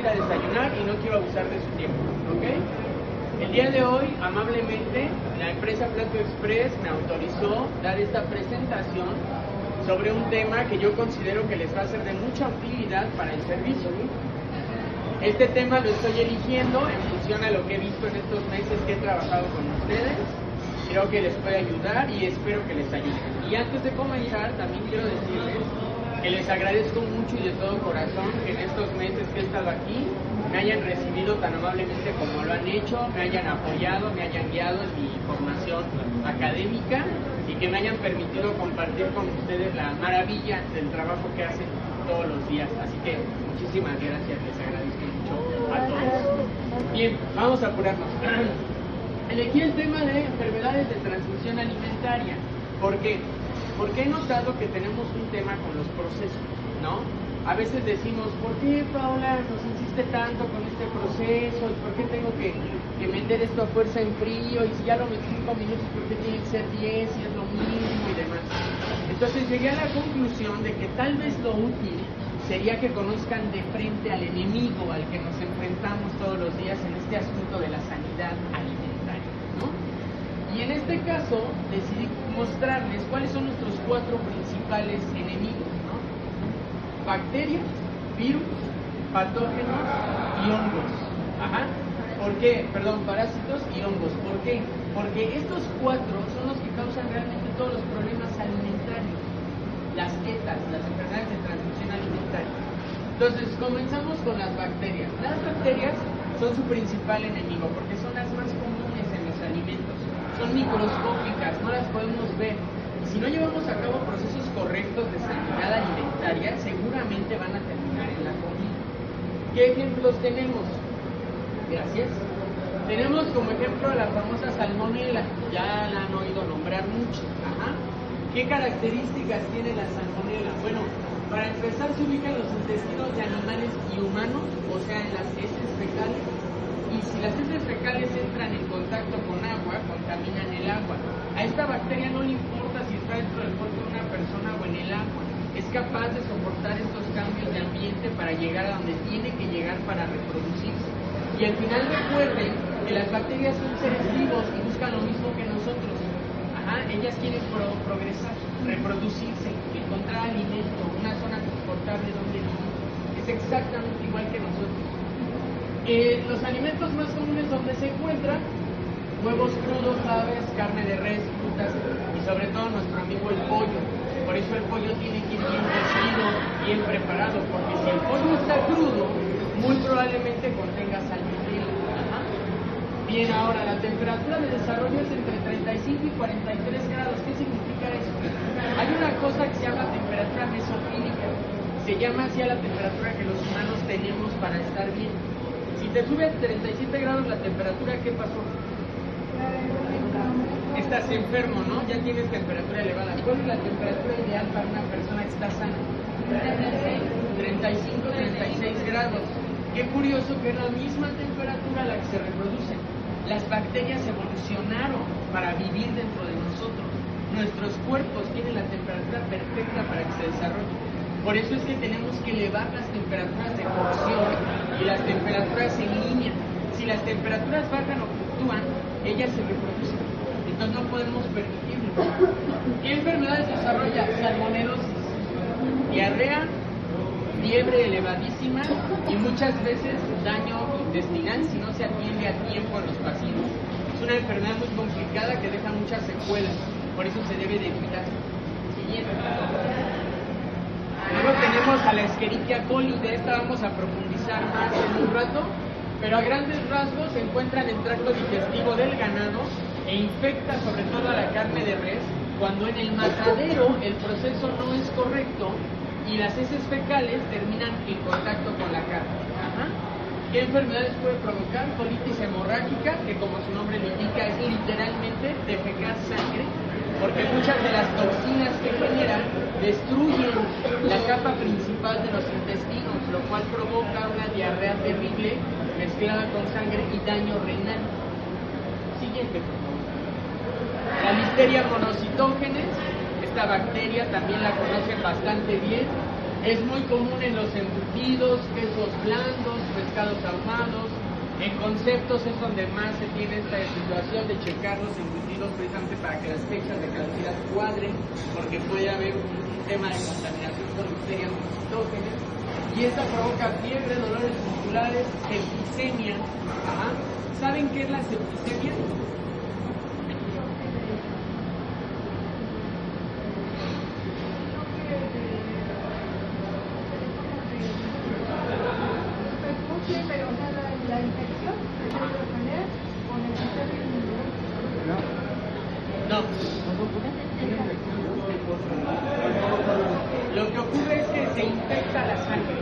ir a desayunar y no quiero abusar de su tiempo, ¿ok? El día de hoy, amablemente, la empresa Plato Express me autorizó dar esta presentación sobre un tema que yo considero que les va a ser de mucha utilidad para el servicio. Este tema lo estoy eligiendo en función a lo que he visto en estos meses que he trabajado con ustedes. Creo que les puede ayudar y espero que les ayude. Y antes de comenzar, también quiero decirles que les agradezco mucho y de todo corazón que en estos meses que he estado aquí me hayan recibido tan amablemente como lo han hecho, me hayan apoyado, me hayan guiado en mi formación académica y que me hayan permitido compartir con ustedes la maravilla del trabajo que hacen todos los días. Así que muchísimas gracias, les agradezco mucho a todos. Bien, vamos a apurarnos. Elegí el tema de enfermedades de transmisión alimentaria. ¿Por qué? Porque he notado que tenemos un tema con los procesos, ¿no? A veces decimos, ¿por qué, Paula, nos insiste tanto con este proceso? ¿Y por qué tengo que meter esto a fuerza en frío? Y si ya lo metí 5 minutos, ¿por qué tiene que ser 10? Y es lo mismo y demás. Entonces llegué a la conclusión de que tal vez lo útil sería que conozcan de frente al enemigo al que nos enfrentamos todos los días en este asunto de la sanidad alimentaria, ¿no? Y en este caso decidí mostrarles cuáles son nuestros 4 principales enemigos, ¿no? Bacterias, virus, patógenos y hongos. Ajá. ¿Por qué? Perdón, parásitos y hongos. ¿Por qué? Porque estos 4 son los que causan realmente todos los problemas alimentarios. Las ETAs, las enfermedades de transmisión alimentaria. Entonces, comenzamos con las bacterias. Las bacterias son su principal enemigo porque son las más comunes en los alimentos. Son microscópicas, no las podemos ver. Si no llevamos a cabo procesos correctos de sanidad alimentaria, seguramente van a terminar en la comida. ¿Qué ejemplos tenemos? Gracias. Tenemos como ejemplo la famosa salmonela, ya la han oído nombrar mucho. Ajá. ¿Qué características tiene la salmonela? Bueno, para empezar se ubican los intestinos de animales y humanos, o sea, en las heces fecales. Y si las heces fecales entran en contacto con agua, contaminan el agua. A esta bacteria no le importa si está dentro del cuerpo de una persona o en el agua. Es capaz de soportar estos cambios de ambiente para llegar a donde tiene que llegar para reproducirse. Y al final recuerden que las bacterias son seres vivos y buscan lo mismo que nosotros. Ajá, ellas quieren progresar, reproducirse, encontrar alimento, una zona confortable donde vivir. Es exactamente igual que nosotros. Los alimentos más comunes donde se encuentran: huevos crudos, aves, carne de res, frutas y sobre todo nuestro amigo el pollo. Por eso el pollo tiene que ir bien cocido, bien preparado, porque si el pollo está crudo, muy probablemente contenga salmonela. Bien, ahora la temperatura de desarrollo es entre 35 y 43 grados. ¿Qué significa eso? Hay una cosa que se llama temperatura mesofílica. Se llama así a la temperatura que los humanos tenemos para estar bien. Si te sube a 37 grados la temperatura, ¿qué pasó? Estás enfermo, ¿no? Ya tienes temperatura elevada. ¿Cuál es la temperatura ideal para una persona que está sana? 35, 36 grados. Qué curioso que es la misma temperatura a la que se reproducen. Las bacterias evolucionaron para vivir dentro de nosotros. Nuestros cuerpos tienen la temperatura perfecta para que se desarrollen. Por eso es que tenemos que elevar las temperaturas de cocción y las temperaturas en línea. Si las temperaturas bajan o fluctúan, ellas se reproducen. Entonces no podemos permitirlo. ¿Qué enfermedades desarrolla? Salmonelosis, diarrea, fiebre elevadísima y muchas veces daño intestinal si no se atiende a tiempo en los pacientes. Es una enfermedad muy complicada que deja muchas secuelas, por eso se debe de evitar. Siguiente. Luego tenemos a la Escherichia coli, de esta vamos a profundizar más en un rato, pero a grandes rasgos se encuentra en el tracto digestivo del ganado e infecta sobre todo a la carne de res cuando en el matadero el proceso no es correcto y las heces fecales terminan en contacto con la carne. Ajá. ¿Qué enfermedades puede provocar? Colitis hemorrágica, que como su nombre lo indica es literalmente defecar sangre, porque muchas de las toxinas que generan destruyen la capa principal de los intestinos, lo cual provoca una diarrea terrible mezclada con sangre y daño renal. Siguiente, por favor. La Listeria monocytogenes, esta bacteria también la conocen bastante bien, Es muy común en los embutidos, quesos blandos, pescados ahumados. En conceptos es donde más se tiene esta situación de checar los embutidos precisamente para que las fechas de caducidad cuadren, porque puede haber un tema de contaminación con bacterias patógenas. Y esta provoca fiebre, dolores musculares, septicemia. Ajá. ¿Saben qué es la septicemia? No. Lo que ocurre es que se infecta la sangre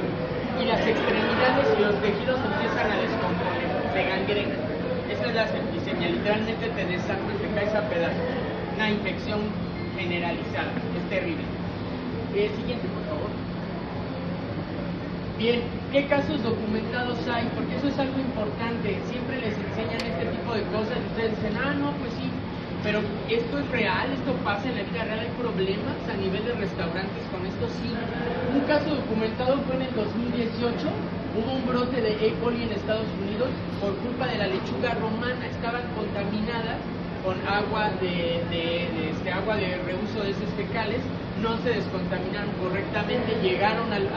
y las extremidades y los tejidos empiezan a descomponer, se gangrena. Esa es la septicemia, literalmente te desangras, te caes a pedazos. Una infección generalizada, es terrible. Siguiente, por favor. Bien, ¿qué casos documentados hay? Porque eso es algo importante. Siempre les enseñan este tipo de cosas y ustedes dicen, no, pues sí, pero esto es real, esto pasa en la vida real, hay problemas a nivel de restaurantes con esto, sí. Un caso documentado fue en el 2018, hubo un brote de E. coli en Estados Unidos por culpa de la lechuga romana, estaban contaminadas con agua agua de reuso de heces fecales, no se descontaminaron correctamente, llegaron al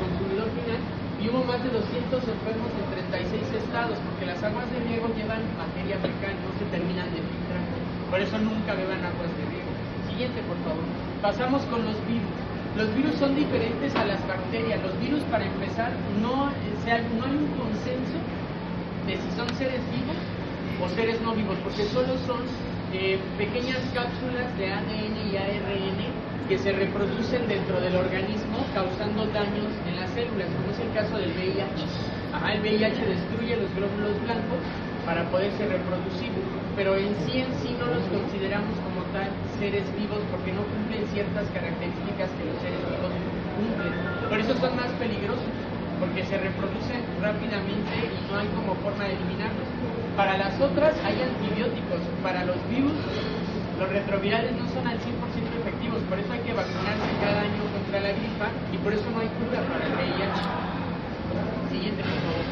consumidor final y hubo más de 200 enfermos en 36 estados, porque las aguas de riego llevan materia fecal, no se terminan de filtrar. Por eso nunca beban aguas de riego. Siguiente, por favor. Pasamos con los virus. Los virus son diferentes a las bacterias. Los virus, para empezar, no hay un consenso de si son seres vivos o seres no vivos, porque solo son pequeñas cápsulas de ADN y ARN que se reproducen dentro del organismo causando daños en las células, como es el caso del VIH. El VIH destruye los glóbulos blancos para poderse reproducir, pero en sí no los consideramos como tal seres vivos porque no cumplen ciertas características que los seres vivos cumplen. Por eso son más peligrosos, porque se reproducen rápidamente y no hay como forma de eliminarlos. Para las otras hay antibióticos, para los virus los retrovirales no son al 100% efectivos, por eso hay que vacunarse cada año contra la gripa y por eso no hay cura para el VIH. Siguiente, por favor.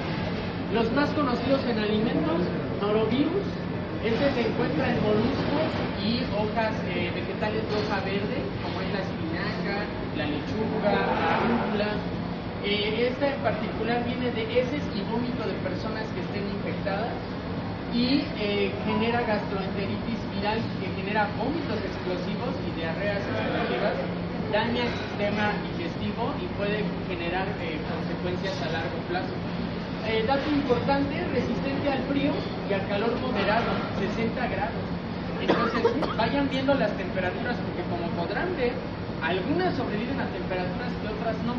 Los más conocidos en alimentos, norovirus, este se encuentra en moluscos y hojas vegetales de hoja verde, como es la espinaca, la lechuga, la rúcula. Esta en particular viene de heces y vómito de personas que estén infectadas y genera gastroenteritis viral, que genera vómitos explosivos y diarreas explosivas, daña el sistema digestivo y puede generar consecuencias a largo plazo. Dato importante, resistente al frío y al calor moderado, 60 grados. Entonces, vayan viendo las temperaturas, porque como podrán ver, algunas sobreviven a temperaturas que otras no.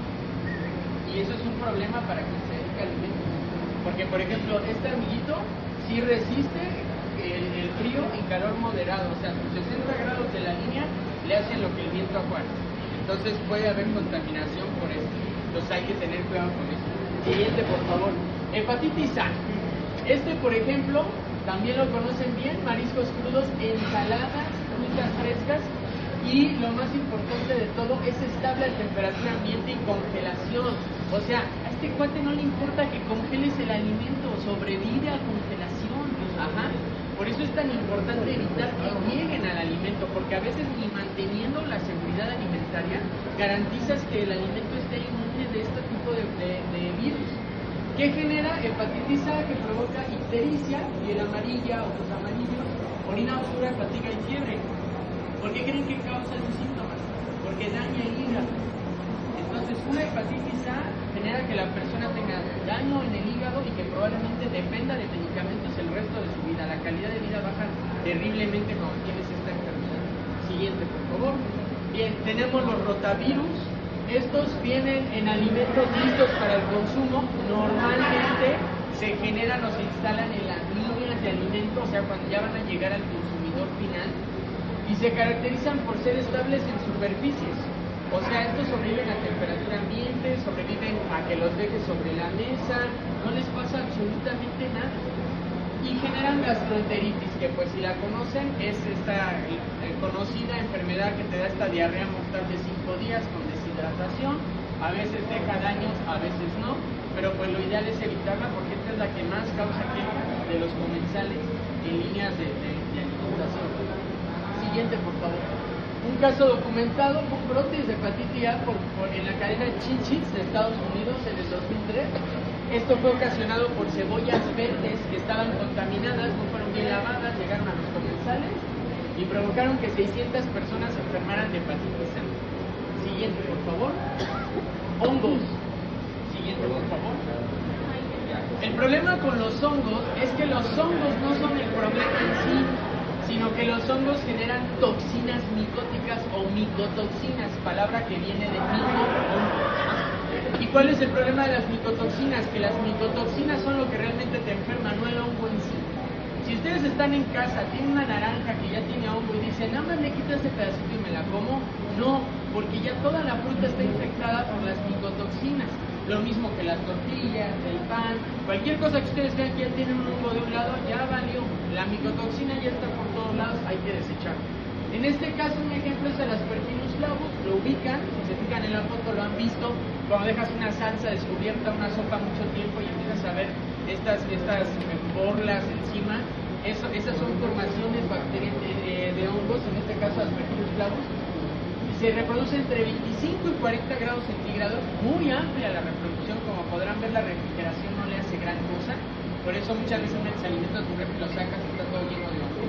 Y eso es un problema para quien se dedica a alimentos. Porque, por ejemplo, este amiguito sí resiste el frío en calor moderado, o sea, sus 60 grados de la línea le hacen lo que el viento a Juan. Entonces puede haber contaminación por eso. Entonces hay que tener cuidado con eso. Siguiente, por favor. Hepatitis A. Este, por ejemplo, también lo conocen bien, mariscos crudos, ensaladas, frutas frescas, y lo más importante de todo es estable a temperatura ambiente y congelación. O sea, a este cuate no le importa que congeles el alimento, sobrevive a congelación. Por eso es tan importante evitar que lleguen al alimento, porque a veces ni manteniendo la seguridad alimentaria garantizas que el alimento esté inmune de este tipo de virus. ¿Qué genera? Hepatitis A, que provoca ictericia, piel amarilla, ojos amarillos, orina oscura, fatiga y fiebre. ¿Por qué creen que causa esos síntomas? Porque daña el hígado. Entonces, una hepatitis A genera que la persona tenga daño en el hígado y que probablemente dependa de medicamentos el resto de su vida. La calidad de vida baja terriblemente cuando tienes esta enfermedad. Siguiente, por favor. Bien, tenemos los rotavirus. Estos vienen en alimentos listos para el consumo. Normalmente se generan o se instalan en las líneas de alimento, o sea, cuando ya van a llegar al consumidor final, y se caracterizan por ser estables en superficies. O sea, estos sobreviven a temperatura ambiente, sobreviven a que los dejes sobre la mesa, no les pasa absolutamente nada. Y generan gastroenteritis, que pues si la conocen, es esta conocida enfermedad que te da esta diarrea mortal de 5 días con deshidratación deshidratación, a veces deja daños, a veces no, pero pues lo ideal es evitarla porque esta es la que más causa quejas de los comensales en líneas de alimentación. Siguiente, por favor. Un caso documentado, un brote de hepatitis A en la cadena Chin-Chin de Estados Unidos en el 2003. Esto fue ocasionado por cebollas verdes que estaban contaminadas, no fueron bien lavadas, llegaron a los comensales y provocaron que 600 personas se enfermaran de hepatitis A. Siguiente, por favor. Hongos. Siguiente, por favor. El problema con los hongos es que los hongos no son el problema en sí, sino que los hongos generan toxinas micóticas o micotoxinas, palabra que viene de mico, hongo. ¿Y cuál es el problema de las micotoxinas? Que las micotoxinas son lo que realmente te enferma, no el hongo en sí. Si ustedes están en casa, tienen una naranja que ya tiene hongo y dicen, nada más le quito ese pedacito y me la como, no, porque ya toda la fruta está infectada por las micotoxinas. Lo mismo que las tortillas, el pan, cualquier cosa que ustedes vean que ya tiene un hongo de un lado, ya valió. La micotoxina ya está por todos lados, hay que desecharlo. En este caso, un ejemplo es el Aspergillus flavus, lo ubican, si se fijan en la foto lo han visto, cuando dejas una salsa descubierta, una sopa mucho tiempo y empiezas a ver estas borlas encima, esas son formaciones bacterianas de hongos, en este caso Aspergillus flavus. Se reproduce entre 25 y 40 grados centígrados, muy amplia la reproducción, como podrán ver la refrigeración no le hace gran cosa, por eso muchas veces metes alimentos en tu refri, lo sacas y está todo lleno de hongos.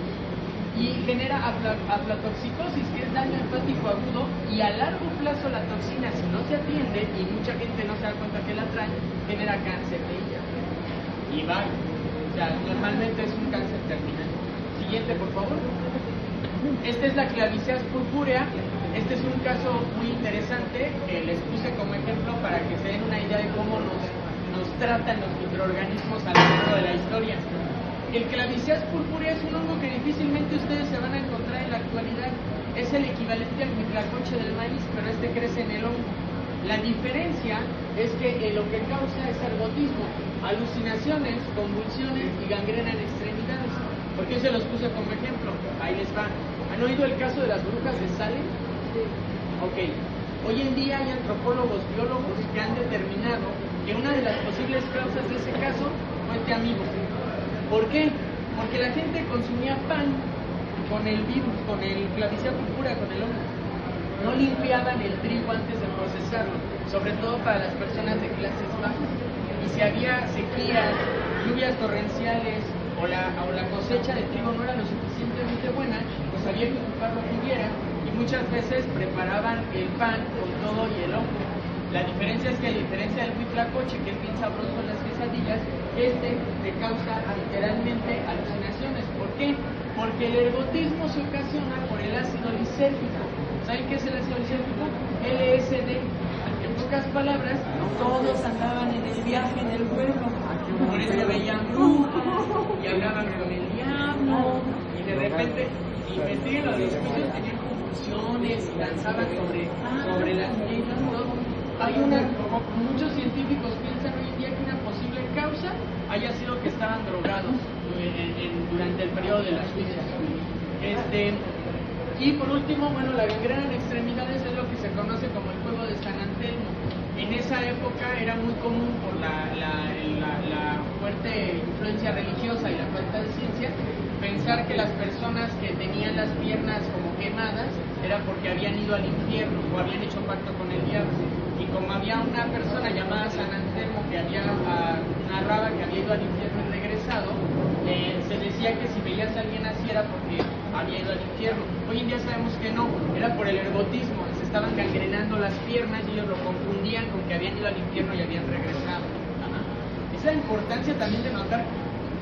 Y genera aflatoxicosis, que es daño hepático agudo, y a largo plazo la toxina, si no se atiende, y mucha gente no se da cuenta que la trae, genera cáncer de hígado. Y va, o sea, normalmente es un cáncer terminal. Siguiente, por favor. Esta es la Claviceas purpúrea. Este es un caso muy interesante que les puse como ejemplo para que se den una idea de cómo nos tratan los microorganismos a lo largo de la historia. El Claviceas purpúrea es un hongo que difícilmente ustedes se van a encontrar en la actualidad. Es el equivalente al huitlacoche del maíz, pero este crece en el hongo. La diferencia es que lo que causa es ergotismo, alucinaciones, convulsiones y gangrena en extremidades. ¿Por qué se los puse como ejemplo? Ahí les va. ¿Han oído el caso de las brujas de Salem? Ok. Hoy en día hay antropólogos, biólogos que han determinado que una de las posibles causas de ese caso fue este amigo. ¿Por qué? Porque la gente consumía pan con el virus, con el Claviceas purpúrea, con el hongo. No limpiaban el trigo antes de procesarlo, sobre todo para las personas de clases bajas. Y si había sequías, lluvias torrenciales o la cosecha de trigo no era lo suficientemente buena, pues había que ocupar lo que hubiera y muchas veces preparaban el pan con todo y el hongo. La diferencia es que a diferencia del huitlacoche, que es bien sabroso en las quesadillas, este te causa literalmente alucinaciones. ¿Por qué? Porque el ergotismo se ocasiona por el ácido lisérgico. ¿Saben qué es el ácido lisérgico? LSD. En pocas palabras, todos andaban en el viaje en el pueblo. Por eso veían brujas y hablaban con el diablo. Y de repente, investiguen los discursos, tenían confusiones y danzaban sobre las piedras. Hay como muchos científicos piensan hoy en día que una posible causa haya sido que estaban drogados durante el periodo de las suicidas. Y por último, bueno, la gangrena en extremidades es lo que se conoce como el fuego de San Antelmo. En esa época era muy común por la fuerte influencia religiosa y la falta de ciencia, pensar que las personas que tenían las piernas como quemadas era porque habían ido al infierno o habían hecho pacto con el diablo. Y como había una persona llamada San Anselmo que narraba que había ido al infierno y regresado, se decía que si veías a alguien así era porque había ido al infierno. Hoy en día sabemos que no, era por el ergotismo, se estaban gangrenando las piernas y ellos lo confundían con que habían ido al infierno y habían regresado. Esa es la importancia también de notar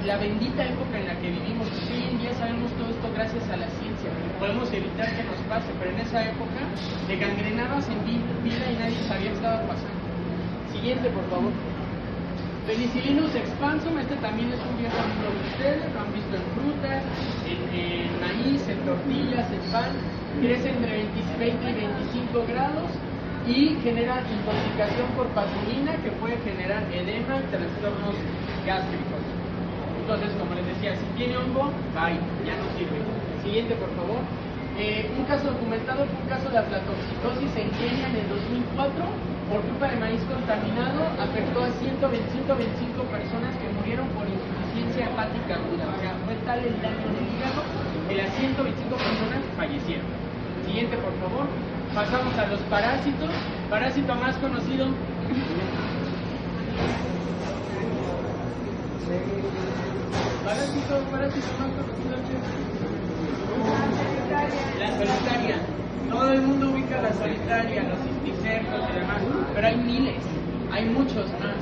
la bendita época en la que vivimos. Hoy en día sabemos todo esto gracias a la ciencia. Podemos evitar que nos pase, pero en esa época te gangrenabas en vida y nadie sabía qué estaba pasando. Siguiente, por favor. Penicillinus expansum, este también es un viejo amigo de ustedes, lo han visto en frutas, en maíz, en tortillas, en pan, crece entre 20 y 25 grados y genera intoxicación por patulina que puede generar edema y trastornos gástricos. Entonces, como les decía, si tiene hongo, bye, ya no sirve. Siguiente, por favor. Un caso documentado fue un caso de aflatoxicosis en Kenia en el 2004 por culpa de maíz contaminado, afectó a 125 personas que murieron por insuficiencia hepática aguda. O sea, fue tal el daño del hígado que las 125 personas fallecieron. Siguiente, por favor. Pasamos a los parásitos. Parásito más conocido. Parásito más conocido. La solitaria. Todo el mundo ubica la solitaria, los cisticercos y demás, pero hay miles, hay muchos más.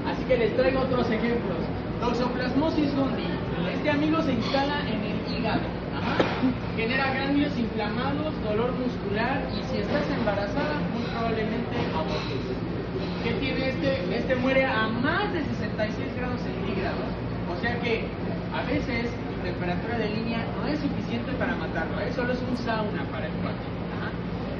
Así que les traigo otros ejemplos. Toxoplasmosis gondii. Este amigo se instala en el hígado. Ajá. Genera ganglios inflamados, dolor muscular y si estás embarazada, muy probablemente abortes. ¿Qué tiene este? Este muere a más de 66 grados centígrados. O sea que a veces tu temperatura de línea no es suficiente para matarlo, solo es un sauna para el cuate.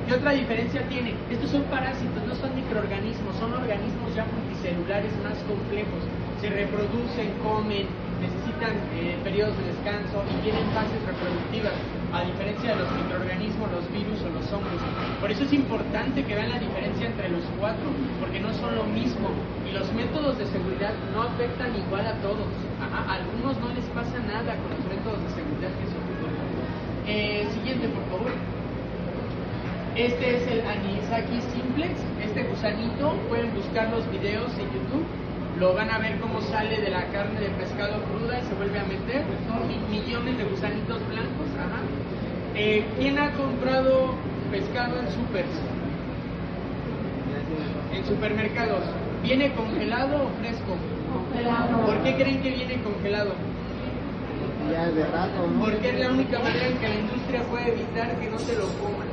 ¿Qué otra diferencia tiene? Estos son parásitos, no son microorganismos, son organismos ya multicelulares más complejos. Se reproducen, comen, necesitan periodos de descanso y tienen fases reproductivas, a diferencia de los microorganismos, los virus o los hongos. Por eso es importante que vean la diferencia entre los cuatro, porque no son lo mismo y los métodos de seguridad no afectan igual a todos. A algunos no les pasa nada con los métodos de seguridad que se ocupan. Siguiente, por favor. Este es el Anisakis simplex, este gusanito, pueden buscar los videos en YouTube, lo van a ver cómo sale de la carne de pescado cruda y se vuelve a meter, son millones de gusanitos blancos. Ajá. ¿Quién ha comprado pescado en supers? En supermercados. ¿Viene congelado o fresco? Congelado. ¿Por qué creen que viene congelado? Ya es de rato, ¿no? Porque es la única manera en que la industria puede evitar que no te lo comas.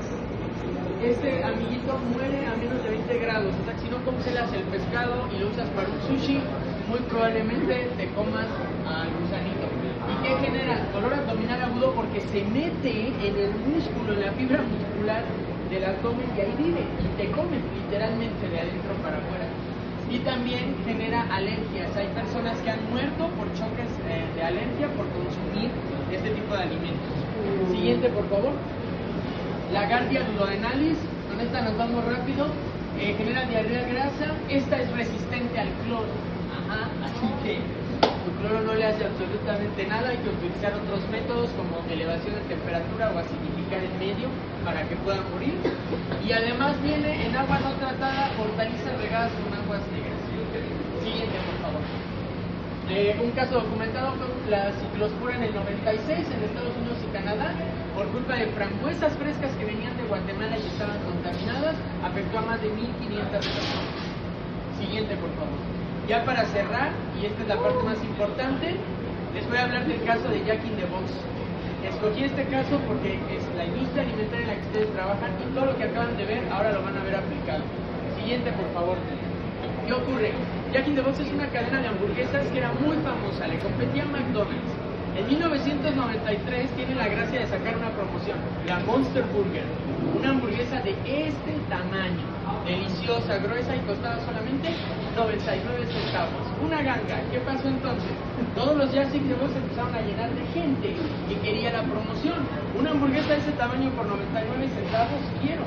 Este amiguito muere a menos de 20 grados, o sea, si no congelas el pescado y lo usas para un sushi, muy probablemente te comas al gusanito. ¿Y qué genera? Dolor abdominal agudo porque se mete en el músculo, en la fibra muscular del abdomen y ahí vive, y te come literalmente de adentro para afuera. Y también genera alergias. Hay personas que han muerto por choques de alergia por consumir este tipo de alimentos. Siguiente, por favor. La Gardia duodenalis, con esta nos vamos rápido, genera diarrea grasa. Esta es resistente al cloro. Ajá, así que el cloro no le hace absolutamente nada. Hay que utilizar otros métodos como elevación de temperatura o acidificar el medio para que puedan morir. Y además viene en agua no tratada, hortalizas regadas con aguas negras. Siguiente, por favor. Un caso documentado fue la ciclospora en el 96 en Estados Unidos y Canadá. Por culpa de frambuesas frescas que venían de Guatemala y estaban contaminadas, afectó a más de 1.500 personas. Siguiente, por favor. Ya para cerrar, y esta es la parte más importante, les voy a hablar del caso de Jack in the Box. Escogí este caso porque es la industria alimentaria en la que ustedes trabajan y todo lo que acaban de ver ahora lo van a ver aplicado. Siguiente, por favor. ¿Qué ocurre? Jack in the Box es una cadena de hamburguesas que era muy famosa, le competía a McDonald's. En 1993 tiene la gracia de sacar una promoción, la Monster Burger, una hamburguesa de este tamaño, deliciosa, gruesa y costaba solamente 99 centavos. Una ganga. ¿Qué pasó entonces? Todos los Jack in the Box se empezaron a llenar de gente que quería la promoción. Una hamburguesa de ese tamaño por 99 centavos, quiero.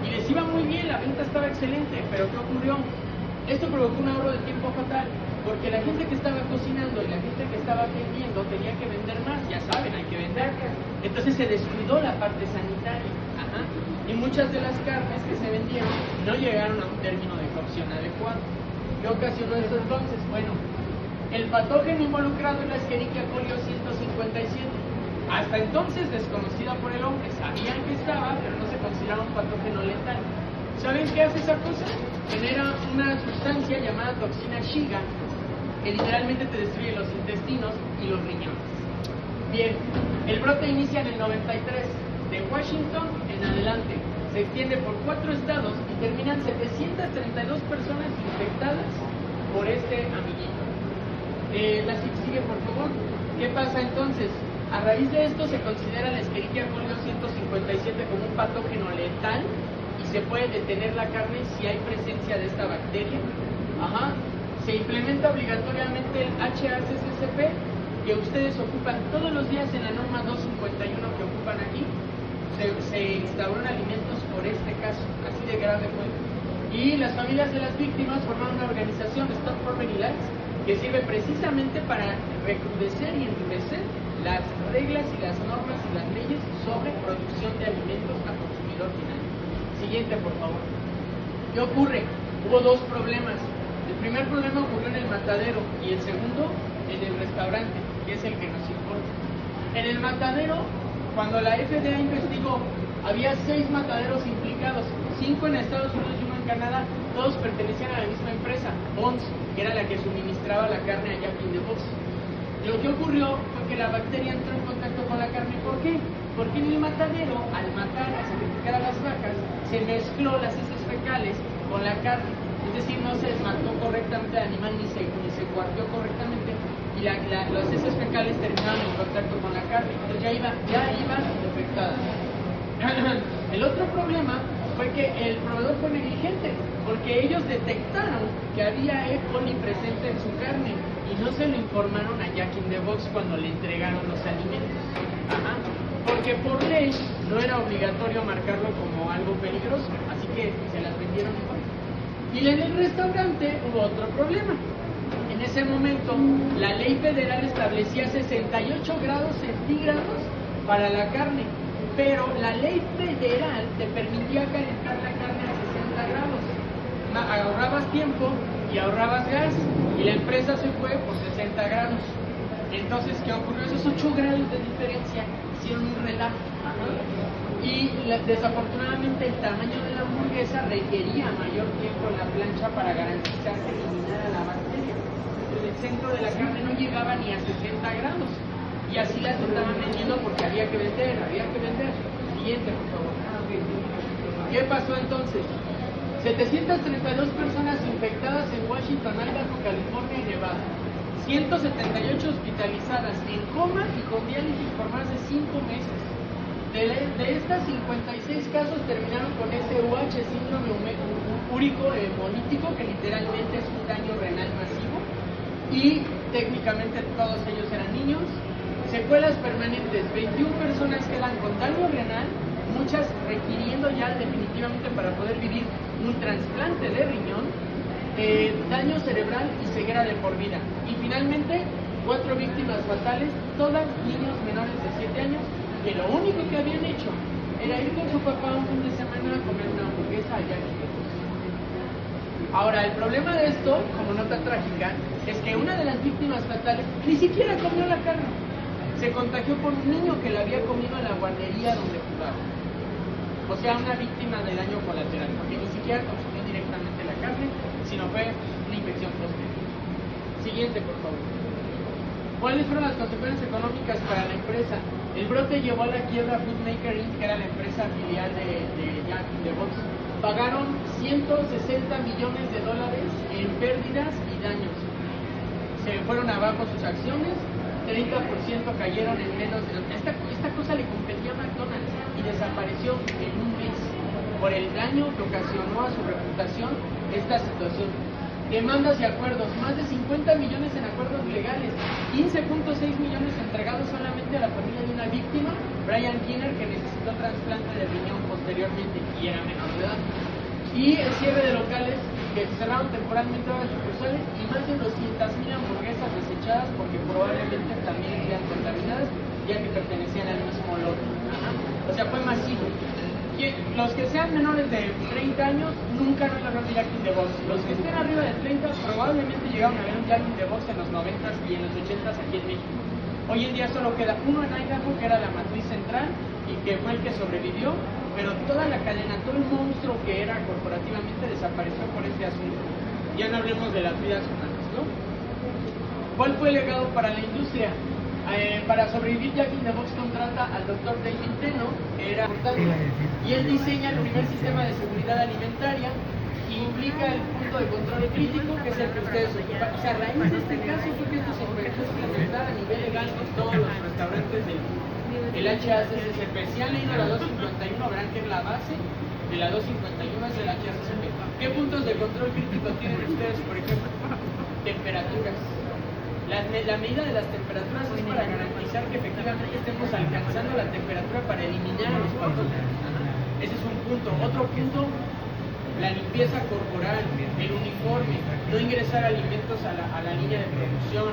Y les iba muy bien, la venta estaba excelente, pero ¿qué ocurrió? Esto provocó un ahorro de tiempo fatal, porque la gente que estaba cocinando y la gente que estaba vendiendo tenía que vender más, ya saben, hay que vender. Entonces se descuidó la parte sanitaria. Ajá. Y muchas de las carnes que se vendieron no llegaron a un término de cocción adecuado. ¿Qué ocasionó esto entonces? Bueno, el patógeno involucrado es la Escherichia coli 157. Hasta entonces desconocida por el hombre, sabían que estaba, pero no se consideraba un patógeno letal. ¿Saben qué hace esa cosa? Genera una sustancia llamada toxina Shiga, que literalmente te destruye los intestinos y los riñones. Bien, el brote inicia en el 93, de Washington en adelante, se extiende por 4 estados y terminan 732 personas infectadas por este amiguito. La sigue, por favor. ¿Qué pasa entonces? A raíz de esto se considera la Escherichia coli 157 como un patógeno letal y se puede detener la carne si hay presencia de esta bacteria. Ajá. Se implementa obligatoriamente el HACCP que ustedes ocupan todos los días en la norma 251 que ocupan aquí. se instauró en alimentos por este caso, así de grave fue. Y las familias de las víctimas formaron una organización, Stop Poverty Lights, que sirve precisamente para recrudecer y endurecer las reglas y las normas y las leyes sobre producción de alimentos a consumidor final. Siguiente, por favor. ¿Qué ocurre? Hubo dos problemas. El primer problema ocurrió en el matadero y el segundo en el restaurante, que es el que nos importa. En el matadero, cuando la FDA investigó, había 6 mataderos implicados, 5 en Estados Unidos y 1 en Canadá, todos pertenecían a la misma empresa, Bonds, que era la que suministraba la carne a Jack in the Box. Lo que ocurrió fue que la bacteria entró en contacto con la carne. ¿Por qué? Porque en el matadero, al matar, a sacrificar a las vacas, se mezcló las heces fecales con la carne. Es decir, no se mató correctamente al animal ni se cuarteó correctamente y las heces fecales terminaron en contacto con la carne. Entonces ya iban infectadas. El otro problema fue que el proveedor fue negligente, porque ellos detectaron que había E. coli presente en su carne y no se lo informaron a Jack in the Box cuando le entregaron los alimentos. Porque por ley no era obligatorio marcarlo como algo peligroso, así que se las vendieron igual. Y en el restaurante hubo otro problema. En ese momento, la ley federal establecía 68 grados centígrados para la carne, pero la ley federal te permitía calentar la carne a 60 grados. Ahorrabas tiempo y ahorrabas gas, y la empresa se fue por 60 grados. Entonces, ¿qué ocurrió? Esos 8 grados de diferencia hicieron un relajo. Y desafortunadamente el tamaño de la hamburguesa requería mayor tiempo en la plancha para garantizar que eliminara la bacteria. El centro de la carne no llegaba ni a 60 grados. Y así las estaban vendiendo porque había que vender. Siguiente, por favor. ¿Qué pasó entonces? 732 personas infectadas en Washington, Idaho, California y Nevada. 178 hospitalizadas en coma y con diálisis por más de 5 meses. De estas 56 casos terminaron con SUH, síndrome úrico hemolítico, que literalmente es un daño renal masivo, y técnicamente todos ellos eran niños. Secuelas permanentes, 21 personas quedan con daño renal, muchas requiriendo ya definitivamente para poder vivir un trasplante de riñón, daño cerebral y ceguera de por vida. Y finalmente, 4 víctimas fatales, todas niños menores de 7 años, que lo único que habían hecho era ir con su papá un fin de semana a comer una hamburguesa allá en México. Ahora, el problema de esto, como nota trágica, es que una de las víctimas fatales ni siquiera comió la carne. Se contagió por un niño que la había comido en la guardería donde jugaba. O sea, una víctima de daño colateral, porque ni siquiera consumió directamente la carne, sino fue una infección posterior. Siguiente, por favor. ¿Cuáles fueron las consecuencias económicas para la empresa? El brote llevó a la quiebra Foodmaker Inc., que era la empresa filial de Jack in the Box. Pagaron $160 millones en pérdidas y daños. Se fueron abajo sus acciones, 30% cayeron en menos de... Esta cosa le competía a McDonald's y desapareció en un mes por el daño que ocasionó a su reputación esta situación. Demandas y acuerdos, más de 50 millones en acuerdos legales, 15.6 millones entregados solamente a la familia de una víctima, Brian Kinner, que necesitó trasplante de riñón posteriormente y era menor de edad. Y el cierre de locales que cerraron temporalmente las sucursales y más de 200.000 hamburguesas desechadas porque probablemente también sean contaminadas, ya que pertenecían al mismo lote. O sea, fue masivo. Los que sean menores de 30 años nunca no lograron Jack in the Box. Los que estén arriba de 30 probablemente llegaron a ver un Jack in the Box en los 90s y en los 80s aquí en México. Hoy en día solo queda uno en Idaho, que era la matriz central y que fue el que sobrevivió, pero toda la cadena, todo el monstruo que era corporativamente desapareció por este asunto. Ya no hablemos de las vidas humanas, ¿no? ¿Cuál fue el legado para la industria? Para sobrevivir, Jack in the Box contrata al Dr. David Teno, que era importante, y él diseña el primer sistema de seguridad alimentaria que implica el punto de control crítico, que es el que ustedes ocupan. O sea, a raíz de este caso fue que esto se empezó a implementar a nivel legal en todos los restaurantes del mundo. El HACCP, si han leído la 251, verán que es la base de la 251 es el HACCP. ¿Qué puntos de control crítico tienen ustedes, por ejemplo? Temperaturas. La medida de las temperaturas es para garantizar que efectivamente estemos alcanzando la temperatura para eliminar los patógenos. Ese es un punto. Otro punto, la limpieza corporal, el uniforme, no ingresar alimentos a la línea de producción,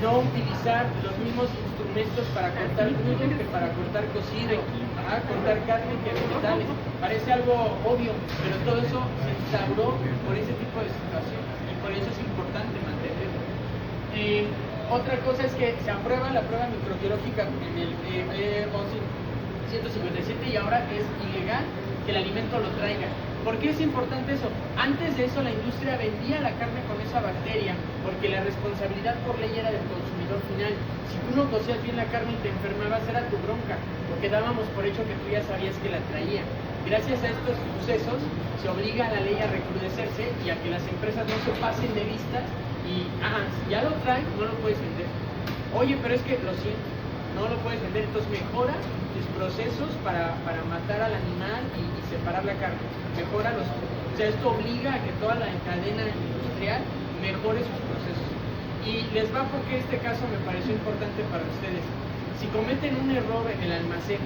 no utilizar los mismos instrumentos para cortar crudo que para cortar cocido, cortar carne que vegetales. Parece algo obvio, pero todo eso se instauró por ese tipo de situaciones y por eso es importante mantenerlo. Otra cosa es que se aprueba la prueba microbiológica en el 157 y ahora es ilegal que el alimento lo traiga. ¿Por qué es importante eso? Antes de eso la industria vendía la carne con esa bacteria porque la responsabilidad por ley era del consumidor final. Si tú no cocías bien la carne y te enfermabas era tu bronca, porque dábamos por hecho que tú ya sabías que la traía. Gracias a estos sucesos se obliga a la ley a recrudecerse y a que las empresas no se pasen de vistas y, si ya lo traes, no lo puedes vender. Oye, pero es que lo siento, no lo puedes vender, entonces mejora tus procesos para matar al animal y separar la carne. Mejora o sea, esto obliga a que toda la cadena industrial mejore sus procesos. Y les va porque este caso me pareció importante para ustedes. Si cometen un error en el almacén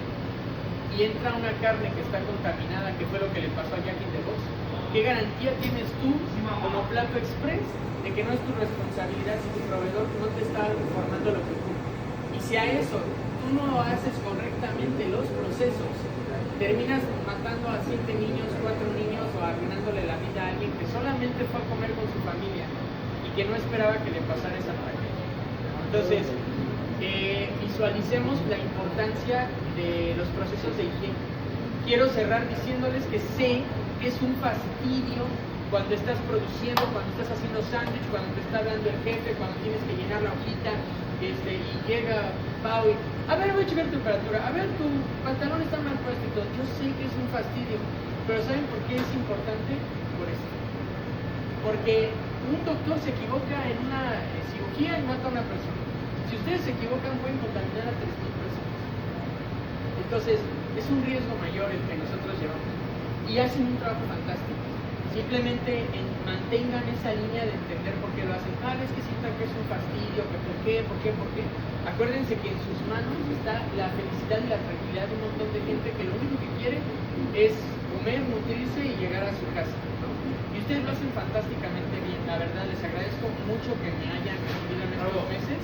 y entra una carne que está contaminada, que fue lo que le pasó a Jack in the Box, ¿qué garantía tienes tú como Plato Express de que no es tu responsabilidad si tu proveedor no te está informando lo que ocurre? Y si a eso tú no haces correctamente los procesos, terminas matando a 7 niños, 4 niños o arruinándole la vida a alguien que solamente fue a comer con su familia y que no esperaba que le pasara esa tragedia. Entonces, visualicemos la importancia de los procesos de higiene. Quiero cerrar diciéndoles que sé que es un fastidio cuando estás produciendo, cuando estás haciendo sándwich, cuando te está hablando el jefe, cuando tienes que llenar la hojita y llega Pau y, a ver, voy a checar temperatura, a ver, tu pantalón está mal puesto y todo. Yo sé que es un fastidio, pero ¿saben por qué es importante? Por esto. Porque un doctor se equivoca en una cirugía y mata a una persona. Si ustedes se equivocan, pueden contaminar a 3,000 personas. Entonces, es un riesgo mayor el que nosotros llevamos. Y hacen un trabajo fantástico. Simplemente mantengan esa línea de entender por qué lo hacen. Es que sientan que es un fastidio, que por qué. Acuérdense que en sus manos está la felicidad y la tranquilidad de un montón de gente que lo único que quiere es comer, nutrirse y llegar a su casa, ¿no? Y ustedes lo hacen fantásticamente bien. La verdad, les agradezco mucho que me hayan recibido en estos meses.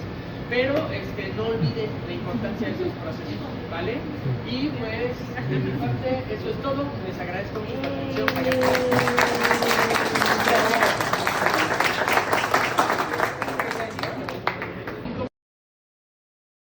Pero no olviden la importancia de esos procesos, ¿vale? Y pues, de mi parte, eso es todo. Les agradezco mucho la atención.